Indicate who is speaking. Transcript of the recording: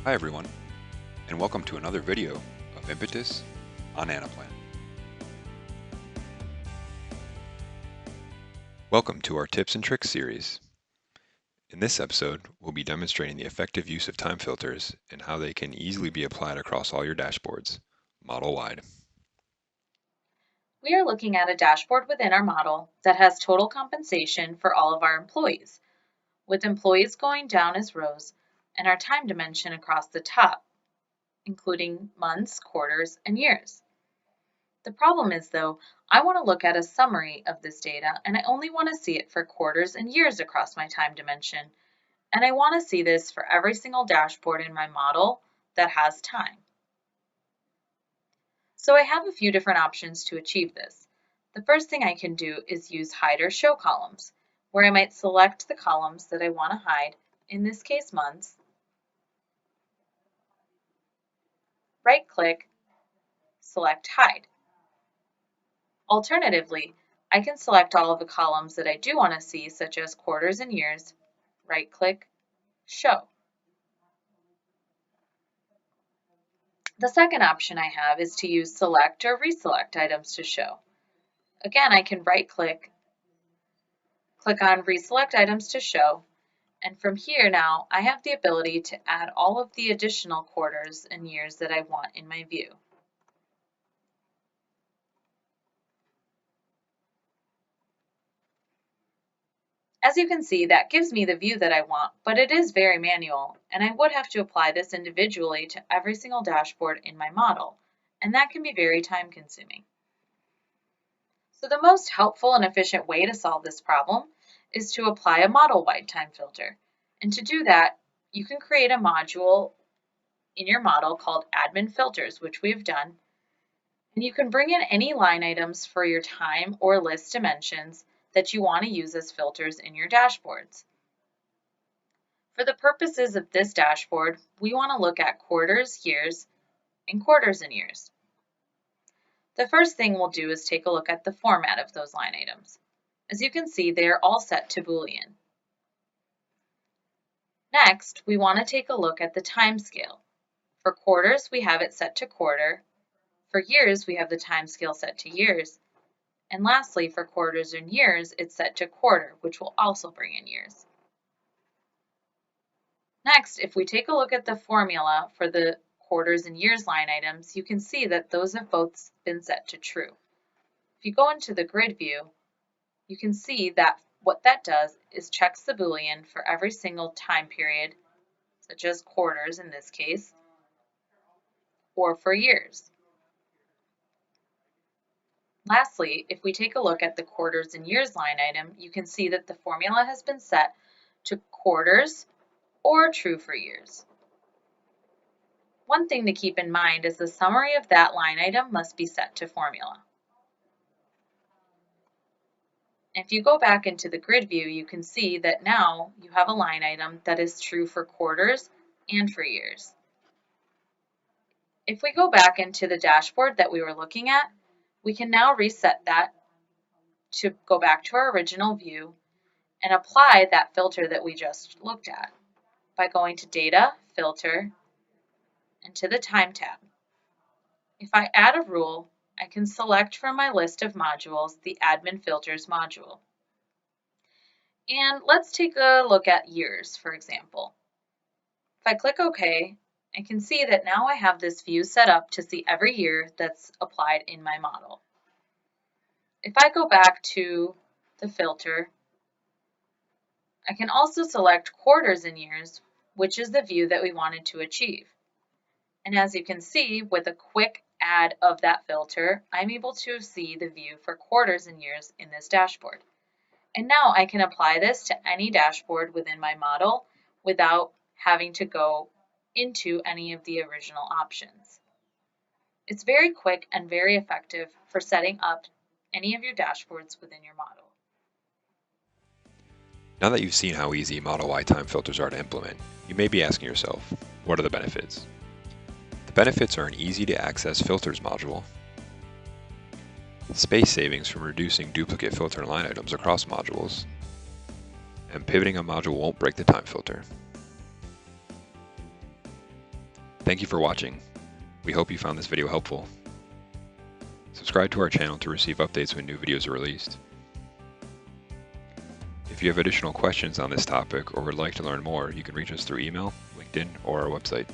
Speaker 1: Hi everyone, and welcome to another video of Impetus on Anaplan. Welcome to our Tips and Tricks series. In this episode, we'll be demonstrating the effective use of time filters and how they can easily be applied across all your dashboards, model-wide.
Speaker 2: We are looking at a dashboard within our model that has total compensation for all of our employees, with employees going down as rows and our time dimension across the top, including months, quarters, and years. The problem is, though, I want to look at a summary of this data and I only want to see it for quarters and years across my time dimension, and I want to see this for every single dashboard in my model that has time. So I have a few different options to achieve this. The first thing I can do is use hide or show columns, where I might select the columns that I want to hide, in this case months, right-click, select hide. Alternatively, I can select all of the columns that I do want to see, such as quarters and years, right-click, show. The second option I have is to use select or reselect items to show. Again, I can right-click, click on reselect items to show, and from here now I have the ability to add all of the additional quarters and years that I want in my view. As you can see, that gives me the view that I want, but it is very manual, and I would have to apply this individually to every single dashboard in my model, and that can be very time consuming. So the most helpful and efficient way to solve this problem is to apply a model-wide time filter. And to do that, you can create a module in your model called admin filters, which we've done, and you can bring in any line items for your time or list dimensions that you want to use as filters in your dashboards. For the purposes of this dashboard, we want to look at quarters, years, and quarters and years. The first thing we'll do is take a look at the format of those line items. As you can see, they are all set to Boolean. Next, we want to take a look at the time scale. For quarters, we have it set to quarter. For years, we have the time scale set to years. And lastly, for quarters and years, it's set to quarter, which will also bring in years. Next, if we take a look at the formula for the quarters and years line items, you can see that those have both been set to true. If you go into the grid view, you can see that what that does is checks the Boolean for every single time period, such as quarters in this case, or for years. Lastly, if we take a look at the quarters and years line item, you can see that the formula has been set to quarters or true for years. One thing to keep in mind is the summary of that line item must be set to formula. If you go back into the grid view, you can see that now you have a line item that is true for quarters and for years. If we go back into the dashboard that we were looking at, we can now reset that to go back to our original view and apply that filter that we just looked at by going to Data, Filter, and to the Time tab. If I add a rule, I can select from my list of modules the Admin Filters module. And let's take a look at years, for example. If I click OK, I can see that now I have this view set up to see every year that's applied in my model. If I go back to the filter, I can also select quarters and years, which is the view that we wanted to achieve. And as you can see, with a quick add of that filter, I'm able to see the view for quarters and years in this dashboard. And now I can apply this to any dashboard within my model without having to go into any of the original options. It's very quick and very effective for setting up any of your dashboards within your model.
Speaker 1: Now that you've seen how easy model-wide time filters are to implement, you may be asking yourself, what are the benefits? The benefits are an easy-to-access filters module, space savings from reducing duplicate filter line items across modules, and pivoting a module won't break the time filter. Thank you for watching. We hope you found this video helpful. Subscribe to our channel to receive updates when new videos are released. If you have additional questions on this topic or would like to learn more, you can reach us through email, LinkedIn, or our website.